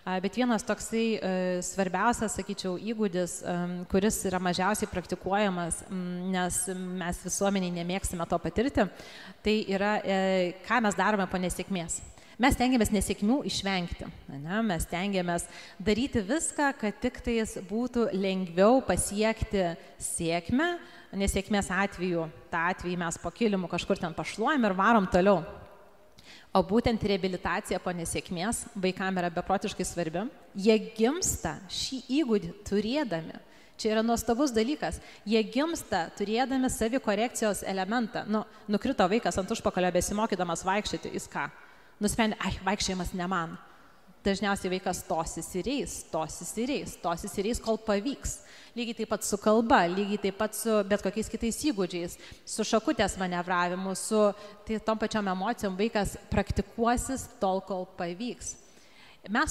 Bet vienas toksai svarbiausias, sakyčiau, įgūdis, kuris yra mažiausiai praktikuojamas, nes mes visuomeniai nemėgsime to patirti, tai yra, ką mes darome po nesėkmės. Mes stengiamės nesėkmių išvengti. Ne? Mes stengiamės daryti viską, kad tik tais būtų lengviau pasiekti sėkmę. Nesėkmės atveju, tą atvejį mes po kilimu kažkur ten pašluojam ir varom toliau. O būtent reabilitacija po nesėkmės vaikams yra beprotiškai svarbi. Jie gimsta šį įgūdį turėdami. Čia yra nuostabus dalykas. Jie gimsta turėdami savikorekcijos elementą. Nukrito vaikas ant užpakalio besimokydamas vaikščioti, jis ką? Nusprendė, vaikščiojimas ne man. Dažniausiai vaikas tosis ir eis, kol pavyks. Lygiai taip pat su kalba, lygiai taip pat su bet kokiais kitais įgūdžiais, su šakutės manevravimu, su tom pačiom emocijom vaikas praktikuosis tol, kol pavyks. Mes